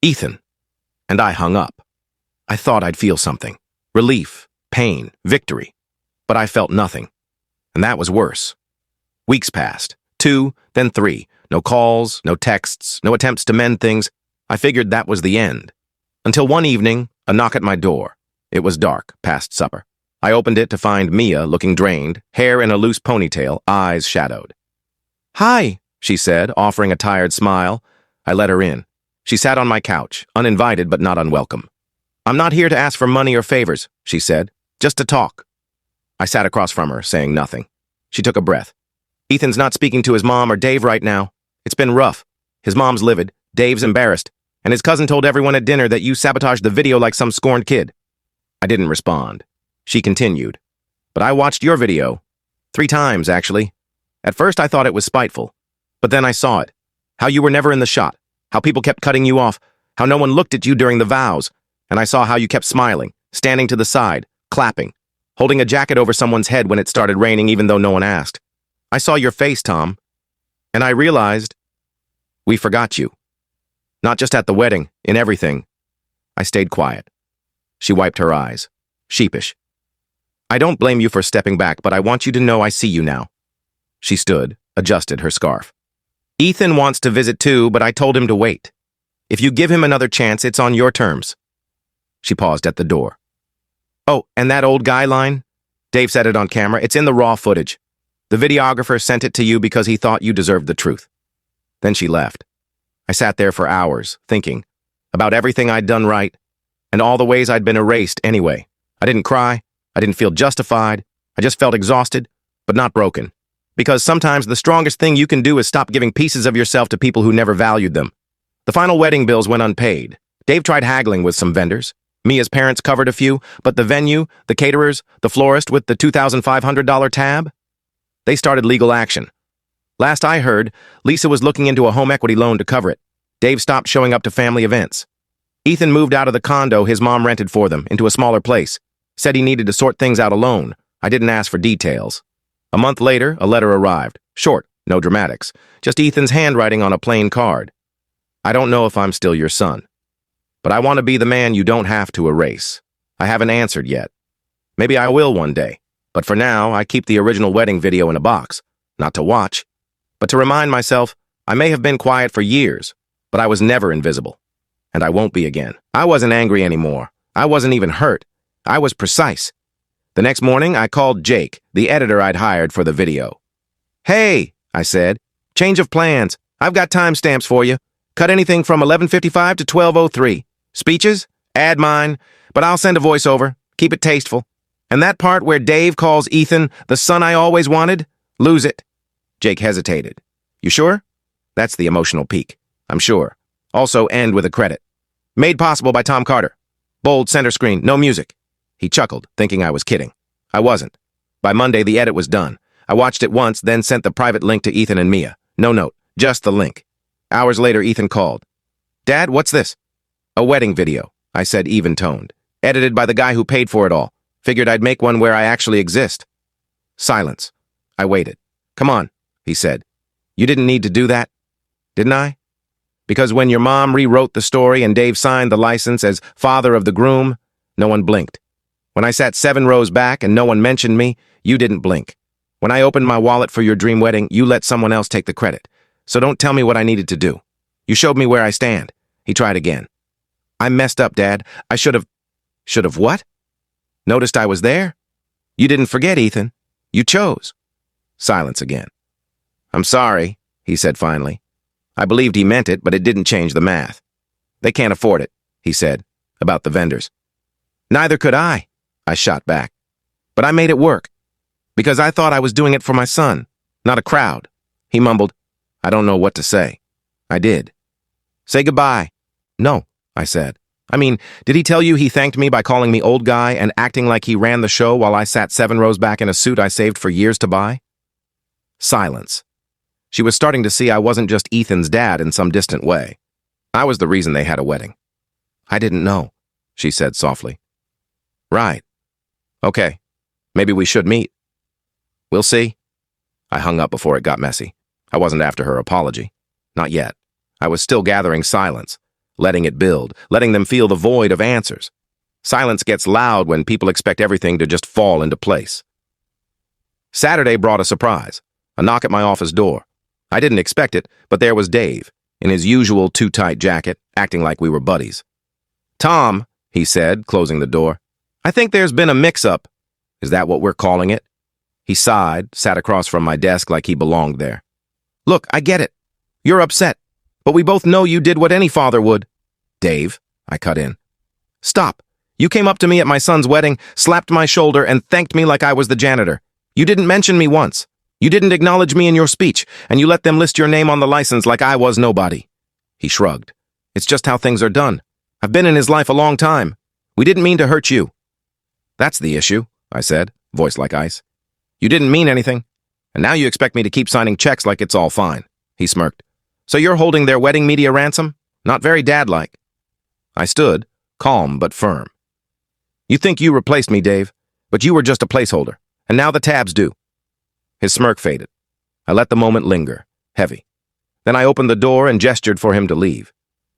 Ethan. And I hung up. I thought I'd feel something. Relief, pain, victory. But I felt nothing. And that was worse. Weeks passed. 2, then 3. No calls, no texts, no attempts to mend things. I figured that was the end. Until one evening, a knock at my door. It was dark, past supper. I opened it to find Mia looking drained, hair in a loose ponytail, eyes shadowed. "Hi," she said, offering a tired smile. I let her in. She sat on my couch, uninvited but not unwelcome. "I'm not here to ask for money or favors," she said, "just to talk." I sat across from her, saying nothing. She took a breath. "Ethan's not speaking to his mom or Dave right now. It's been rough. His mom's livid, Dave's embarrassed, and his cousin told everyone at dinner that you sabotaged the video like some scorned kid." I didn't respond. She continued. "But I watched your video. 3 times, actually. At first I thought it was spiteful. But then I saw it. How you were never in the shot. How people kept cutting you off. How no one looked at you during the vows. And I saw how you kept smiling, standing to the side, clapping, holding a jacket over someone's head when it started raining even though no one asked. I saw your face, Tom. And I realized we forgot you. Not just at the wedding, in everything." I stayed quiet. She wiped her eyes, sheepish. "I don't blame you for stepping back, but I want you to know I see you now." She stood, adjusted her scarf. "Ethan wants to visit too, but I told him to wait. If you give him another chance, it's on your terms." She paused at the door. "Oh, and that old guy line? Dave said it on camera. It's in the raw footage. The videographer sent it to you because he thought you deserved the truth." Then she left. I sat there for hours, thinking about everything I'd done right and all the ways I'd been erased anyway. I didn't cry. I didn't feel justified. I just felt exhausted, but not broken. Because sometimes the strongest thing you can do is stop giving pieces of yourself to people who never valued them. The final wedding bills went unpaid. Dave tried haggling with some vendors. Mia's parents covered a few, but the venue, the caterers, the florist with the $2,500 tab, they started legal action. Last I heard, Lisa was looking into a home equity loan to cover it. Dave stopped showing up to family events. Ethan moved out of the condo his mom rented for them into a smaller place. Said he needed to sort things out alone. I didn't ask for details. A month later, a letter arrived. Short, no dramatics. Just Ethan's handwriting on a plain card. "I don't know if I'm still your son, but I want to be the man you don't have to erase. I haven't answered yet. Maybe I will one day, but for now, I keep the original wedding video in a box. Not to watch, but to remind myself I may have been quiet for years, but I was never invisible. And I won't be again." I wasn't angry anymore. I wasn't even hurt. I was precise. The next morning, I called Jake, the editor I'd hired for the video. "Hey," I said, "change of plans. I've got timestamps for you. Cut anything from 11:55 to 12:03. Speeches? Add mine, but I'll send a voiceover. Keep it tasteful. And that part where Dave calls Ethan the son I always wanted, lose it." Jake hesitated. "You sure?" "That's the emotional peak. I'm sure. Also end with a credit. Made possible by Tom Carter. Bold center screen, no music." He chuckled, thinking I was kidding. I wasn't. By Monday, the edit was done. I watched it once, then sent the private link to Ethan and Mia. No note, just the link. Hours later, Ethan called. "Dad, what's this?" "A wedding video," I said, even-toned. "Edited by the guy who paid for it all. Figured I'd make one where I actually exist." Silence. I waited. "Come on," he said. "You didn't need to do that." "Didn't I?" "Because when your mom rewrote the story and Dave signed the license as father of the groom, no one blinked. When I sat 7 rows back and no one mentioned me, you didn't blink. When I opened my wallet for your dream wedding, you let someone else take the credit. So don't tell me what I needed to do. You showed me where I stand." He tried again. "I messed up, Dad. I should have..." "Should have what?" "Noticed I was there? You didn't forget, Ethan. You chose." Silence again. "I'm sorry," he said finally. I believed he meant it, but it didn't change the math. "They can't afford it," he said, about the vendors. "Neither could I shot back. "But I made it work. Because I thought I was doing it for my son, not a crowd." He mumbled, "I don't know what to say." I did. "Say goodbye." "No," I said. "I mean, did he tell you he thanked me by calling me old guy and acting like he ran the show while I sat 7 rows back in a suit I saved for years to buy?" Silence. She was starting to see I wasn't just Ethan's dad in some distant way. I was the reason they had a wedding. "I didn't know," she said softly. "Right. Okay. Maybe we should meet." "We'll see." I hung up before it got messy. I wasn't after her apology. Not yet. I was still gathering silence, letting it build, letting them feel the void of answers. Silence gets loud when people expect everything to just fall into place. Saturday brought a surprise, a knock at my office door. I didn't expect it, but there was Dave, in his usual too-tight jacket, acting like we were buddies. "Tom," he said, closing the door, "I think there's been a mix-up. Is that what we're calling it?" He sighed, sat across from my desk like he belonged there. "Look, I get it. You're upset, but we both know you did what any father would." "Dave," I cut in. "Stop. You came up to me at my son's wedding, slapped my shoulder, and thanked me like I was the janitor. You didn't mention me once. You didn't acknowledge me in your speech, and you let them list your name on the license like I was nobody." He shrugged. "It's just how things are done. I've been in his life a long time. We didn't mean to hurt you." "That's the issue," I said, voice like ice. "You didn't mean anything, and now you expect me to keep signing checks like it's all fine." He smirked. "So you're holding their wedding media ransom? Not very dad-like." I stood, calm but firm. "You think you replaced me, Dave, but you were just a placeholder, and now the tabs do." His smirk faded. I let the moment linger, heavy. Then I opened the door and gestured for him to leave.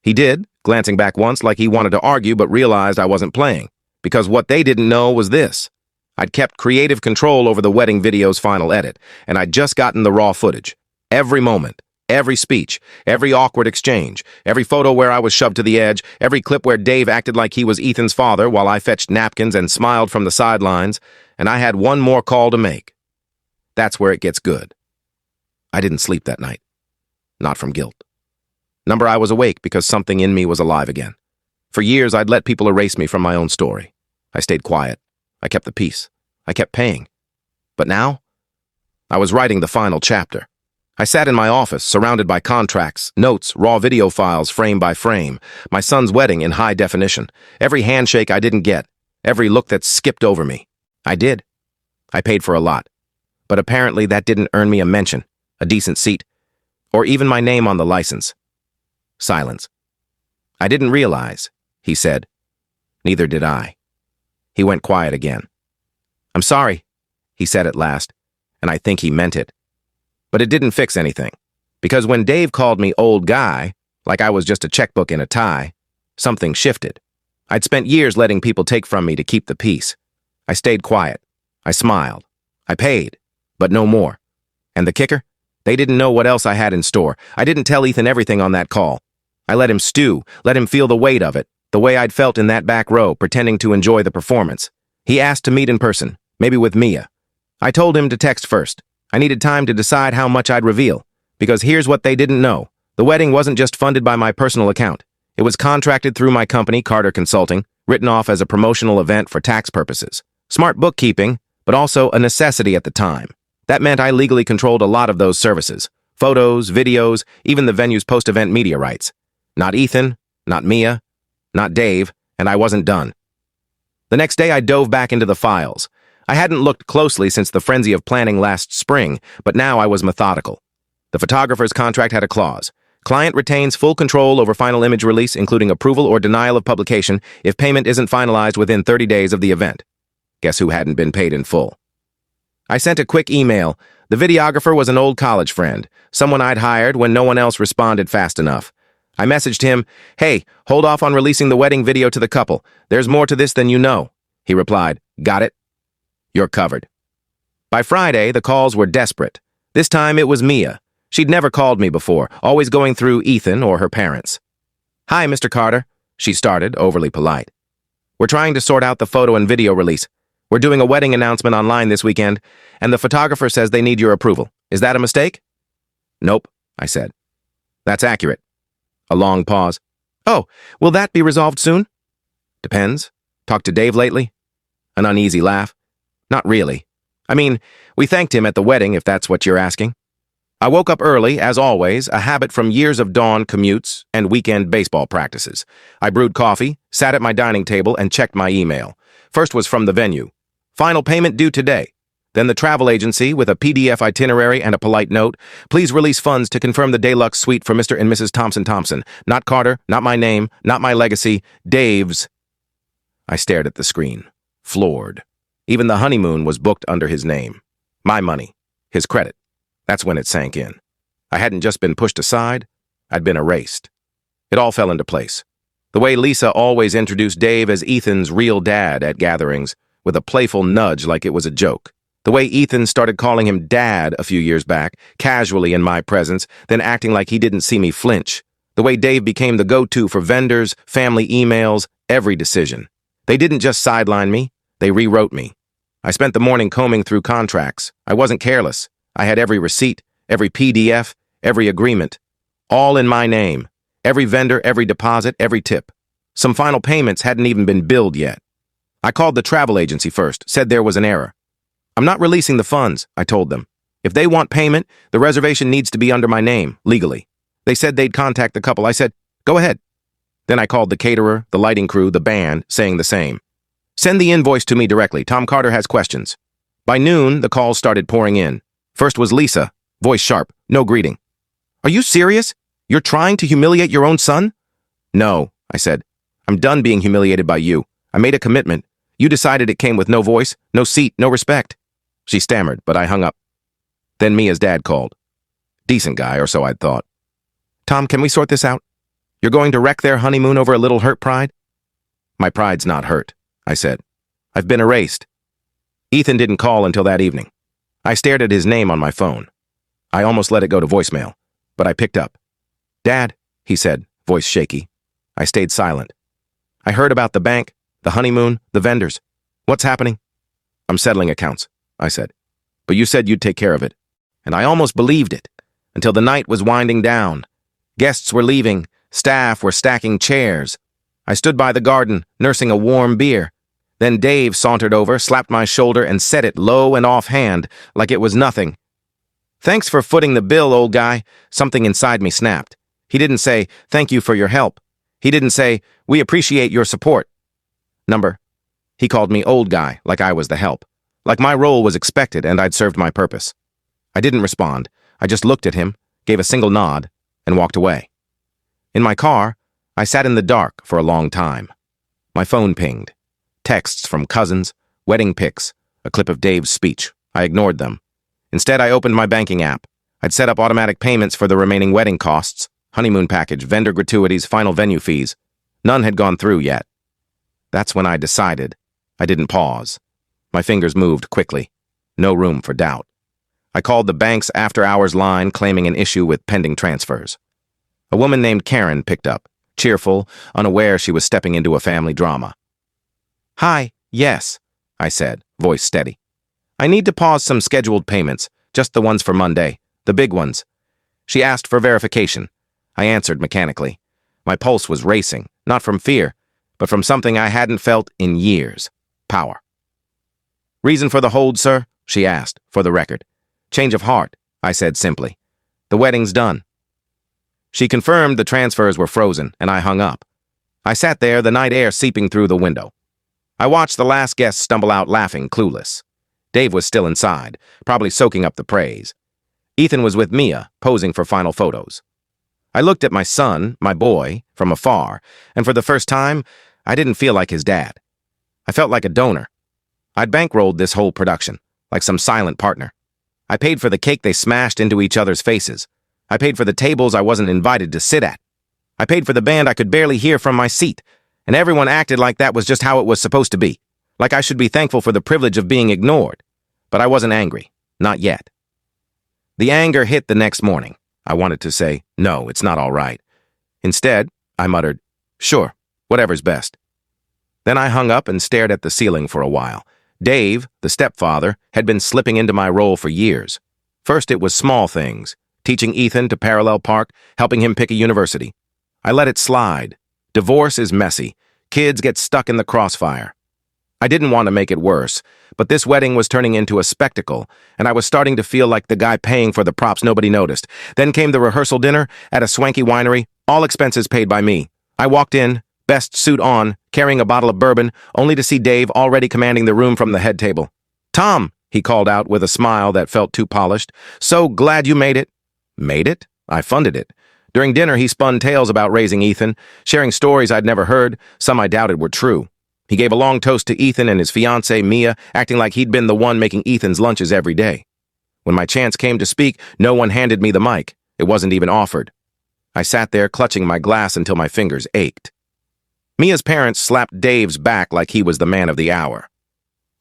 He did, glancing back once like he wanted to argue but realized I wasn't playing, because what they didn't know was this. I'd kept creative control over the wedding video's final edit, and I'd just gotten the raw footage. Every moment, every speech, every awkward exchange, every photo where I was shoved to the edge, every clip where Dave acted like he was Ethan's father while I fetched napkins and smiled from the sidelines, and I had one more call to make. That's where it gets good. I didn't sleep that night. Not from guilt. Number, I was awake because something in me was alive again. For years, I'd let people erase me from my own story. I stayed quiet. I kept the peace. I kept paying. But now, I was writing the final chapter. I sat in my office, surrounded by contracts, notes, raw video files, frame by frame, my son's wedding in high definition, every handshake I didn't get, every look that skipped over me. I did. I paid for a lot. But apparently that didn't earn me a mention, a decent seat, or even my name on the license. Silence. "I didn't realize," he said. Neither did I. He went quiet again. "I'm sorry," he said at last, and I think he meant it. But it didn't fix anything, because when Dave called me old guy, like I was just a checkbook in a tie, something shifted. I'd spent years letting people take from me to keep the peace. I stayed quiet. I smiled. I paid, but no more. And the kicker? They didn't know what else I had in store. I didn't tell Ethan everything on that call. I let him stew, let him feel the weight of it, the way I'd felt in that back row, pretending to enjoy the performance. He asked to meet in person, maybe with Mia. I told him to text first. I needed time to decide how much I'd reveal, because here's what they didn't know. The wedding wasn't just funded by my personal account. It was contracted through my company, Carter Consulting, written off as a promotional event for tax purposes. Smart bookkeeping, but also a necessity at the time. That meant I legally controlled a lot of those services. Photos, videos, even the venue's post-event media rights. Not Ethan, not Mia, not Dave, and I wasn't done. The next day I dove back into the files. I hadn't looked closely since the frenzy of planning last spring, but now I was methodical. The photographer's contract had a clause. Client retains full control over final image release, including approval or denial of publication, if payment isn't finalized within 30 days of the event. Guess who hadn't been paid in full? I sent a quick email. The videographer was an old college friend, someone I'd hired when no one else responded fast enough. I messaged him, "Hey, hold off on releasing the wedding video to the couple. There's more to this than you know." He replied, "Got it? You're covered." By Friday, the calls were desperate. This time it was Mia. She'd never called me before, always going through Ethan or her parents. "Hi, Mr. Carter," she started, overly polite. "We're trying to sort out the photo and video release. We're doing a wedding announcement online this weekend, and the photographer says they need your approval. Is that a mistake?" "Nope," I said. "That's accurate." A long pause. "Oh, will that be resolved soon?" "Depends. Talked to Dave lately?" An uneasy laugh. "Not really. I mean, we thanked him at the wedding, if that's what you're asking." I woke up early, as always, a habit from years of dawn commutes and weekend baseball practices. I brewed coffee, sat at my dining table, and checked my email. First was from the venue. "Final payment due today." Then the travel agency with a PDF itinerary and a polite note. "Please release funds to confirm the deluxe suite for Mr. and Mrs. Thompson. Not Carter, not my name, not my legacy, Dave's." I stared at the screen, floored. Even the honeymoon was booked under his name. My money, his credit. That's when it sank in. I hadn't just been pushed aside, I'd been erased. It all fell into place. The way Lisa always introduced Dave as Ethan's real dad at gatherings, with a playful nudge like it was a joke. The way Ethan started calling him Dad a few years back, casually in my presence, then acting like he didn't see me flinch. The way Dave became the go-to for vendors, family emails, every decision. They didn't just sideline me, they rewrote me. I spent the morning combing through contracts. I wasn't careless. I had every receipt, every PDF, every agreement. All in my name. Every vendor, every deposit, every tip. Some final payments hadn't even been billed yet. I called the travel agency first, said there was an error. I'm not releasing the funds, I told them. If they want payment, the reservation needs to be under my name, legally. They said they'd contact the couple. I said, go ahead. Then I called the caterer, the lighting crew, the band, saying the same. Send the invoice to me directly. Tom Carter has questions. By noon, the calls started pouring in. First was Lisa, voice sharp, no greeting. Are you serious? You're trying to humiliate your own son? No, I said. I'm done being humiliated by you. I made a commitment. You decided it came with no voice, no seat, no respect. She stammered, but I hung up. Then Mia's dad called. Decent guy, or so I'd thought. Tom, can we sort this out? You're going to wreck their honeymoon over a little hurt pride? My pride's not hurt, I said. I've been erased. Ethan didn't call until that evening. I stared at his name on my phone. I almost let it go to voicemail, but I picked up. Dad, he said, voice shaky. I stayed silent. I heard about the bank, the honeymoon, the vendors. What's happening? I'm settling accounts, I said. But you said you'd take care of it. And I almost believed it, until the night was winding down. Guests were leaving, staff were stacking chairs. I stood by the garden, nursing a warm beer. Then Dave sauntered over, slapped my shoulder, and said it low and offhand, like it was nothing. Thanks for footing the bill, old guy. Something inside me snapped. He didn't say, thank you for your help. He didn't say, we appreciate your support. Number. He called me old guy, like I was the help. Like my role was expected and I'd served my purpose. I didn't respond. I just looked at him, gave a single nod, and walked away. In my car, I sat in the dark for a long time. My phone pinged. Texts from cousins, wedding pics, a clip of Dave's speech. I ignored them. Instead, I opened my banking app. I'd set up automatic payments for the remaining wedding costs, honeymoon package, vendor gratuities, final venue fees. None had gone through yet. That's when I decided. I didn't pause. My fingers moved quickly. No room for doubt. I called the bank's after-hours line claiming an issue with pending transfers. A woman named Karen picked up, cheerful, unaware she was stepping into a family drama. Hi, yes, I said, voice steady. I need to pause some scheduled payments, just the ones for Monday, the big ones. She asked for verification. I answered mechanically. My pulse was racing, not from fear, but from something I hadn't felt in years. Power. Reason for the hold, sir? She asked, for the record. Change of heart, I said simply. The wedding's done. She confirmed the transfers were frozen, and I hung up. I sat there, the night air seeping through the window. I watched the last guest stumble out laughing, clueless. Dave was still inside, probably soaking up the praise. Ethan was with Mia, posing for final photos. I looked at my son, my boy, from afar, and for the first time, I didn't feel like his dad. I felt like a donor. I'd bankrolled this whole production, like some silent partner. I paid for the cake they smashed into each other's faces. I paid for the tables I wasn't invited to sit at. I paid for the band I could barely hear from my seat, and everyone acted like that was just how it was supposed to be, like I should be thankful for the privilege of being ignored. But I wasn't angry, not yet. The anger hit the next morning. I wanted to say, no, it's not all right. Instead, I muttered, sure, whatever's best. Then I hung up and stared at the ceiling for a while. Dave, the stepfather, had been slipping into my role for years. First, it was small things, teaching Ethan to parallel park, helping him pick a university. I let it slide. Divorce is messy. Kids get stuck in the crossfire. I didn't want to make it worse, but this wedding was turning into a spectacle, and I was starting to feel like the guy paying for the props nobody noticed. Then came the rehearsal dinner at a swanky winery, all expenses paid by me. I walked in, best suit on, carrying a bottle of bourbon, only to see Dave already commanding the room from the head table. Tom, he called out with a smile that felt too polished. So glad you made it. Made it? I funded it. During dinner, he spun tales about raising Ethan, sharing stories I'd never heard, some I doubted were true. He gave a long toast to Ethan and his fiancée, Mia, acting like he'd been the one making Ethan's lunches every day. When my chance came to speak, no one handed me the mic. It wasn't even offered. I sat there clutching my glass until my fingers ached. Mia's parents slapped Dave's back like he was the man of the hour.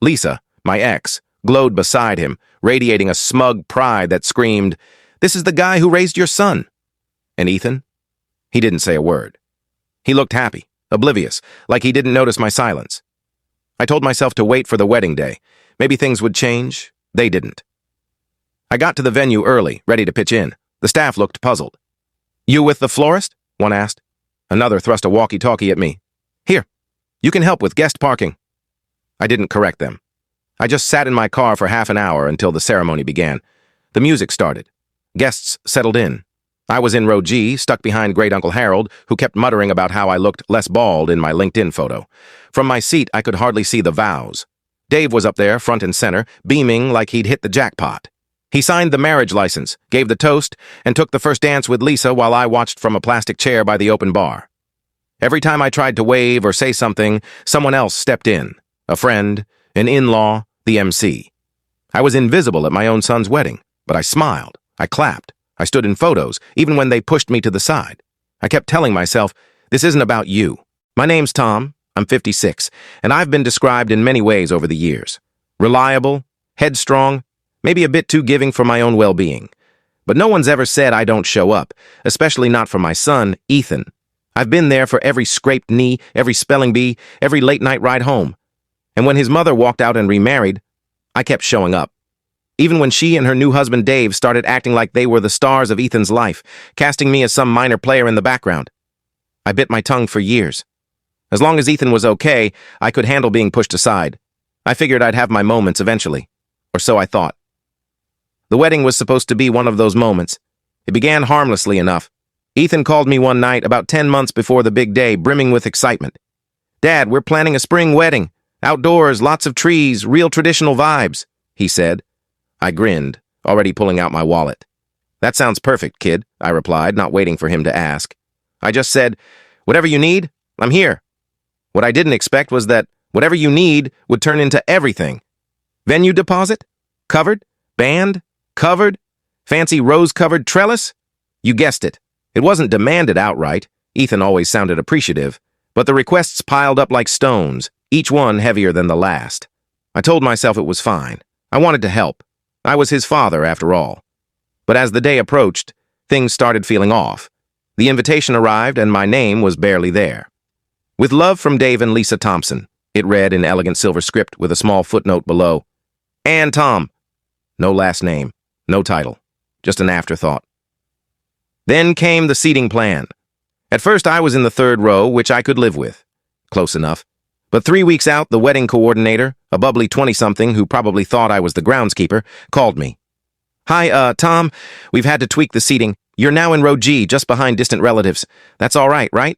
Lisa, my ex, glowed beside him, radiating a smug pride that screamed, "This is the guy who raised your son." And Ethan? He didn't say a word. He looked happy, oblivious, like he didn't notice my silence. I told myself to wait for the wedding day. Maybe things would change. They didn't. I got to the venue early, ready to pitch in. The staff looked puzzled. "You with the florist?" one asked. Another thrust a walkie-talkie at me. "Here, you can help with guest parking." I didn't correct them. I just sat in my car for half an hour until the ceremony began. The music started. Guests settled in. I was in row G, stuck behind Great Uncle Harold, who kept muttering about how I looked less bald in my LinkedIn photo. From my seat, I could hardly see the vows. Dave was up there, front and center, beaming like he'd hit the jackpot. He signed the marriage license, gave the toast, and took the first dance with Lisa while I watched from a plastic chair by the open bar. Every time I tried to wave or say something, someone else stepped in. A friend, an in-law, the MC. I was invisible at my own son's wedding, but I smiled, I clapped, I stood in photos, even when they pushed me to the side. I kept telling myself, this isn't about you. My name's Tom, I'm 56, and I've been described in many ways over the years. Reliable, headstrong, maybe a bit too giving for my own well-being. But no one's ever said I don't show up, especially not for my son, Ethan. I've been there for every scraped knee, every spelling bee, every late-night ride home. And when his mother walked out and remarried, I kept showing up. Even when she and her new husband Dave started acting like they were the stars of Ethan's life, casting me as some minor player in the background. I bit my tongue for years. As long as Ethan was okay, I could handle being pushed aside. I figured I'd have my moments eventually. Or so I thought. The wedding was supposed to be one of those moments. It began harmlessly enough. Ethan called me one night about 10 months before the big day, brimming with excitement. "Dad, we're planning a spring wedding. Outdoors, lots of trees, real traditional vibes," he said. I grinned, already pulling out my wallet. "That sounds perfect, kid," I replied, not waiting for him to ask. I just said, "Whatever you need, I'm here." What I didn't expect was that whatever you need would turn into everything. Venue deposit? Covered? Band? Covered? Fancy rose-covered trellis? You guessed it. It wasn't demanded outright. Ethan always sounded appreciative. But the requests piled up like stones, each one heavier than the last. I told myself it was fine. I wanted to help. I was his father, after all. But as the day approached, things started feeling off. The invitation arrived, and my name was barely there. "With love from Dave and Lisa Thompson," it read in elegant silver script with a small footnote below. "And Tom." No last name, no title, just an afterthought. Then came the seating plan. At first, I was in the third row, which I could live with. Close enough. But 3 weeks out, the wedding coordinator, a bubbly 20-something who probably thought I was the groundskeeper, called me. "Hi, Tom, we've had to tweak the seating. You're now in row G, just behind distant relatives. That's all right, right?"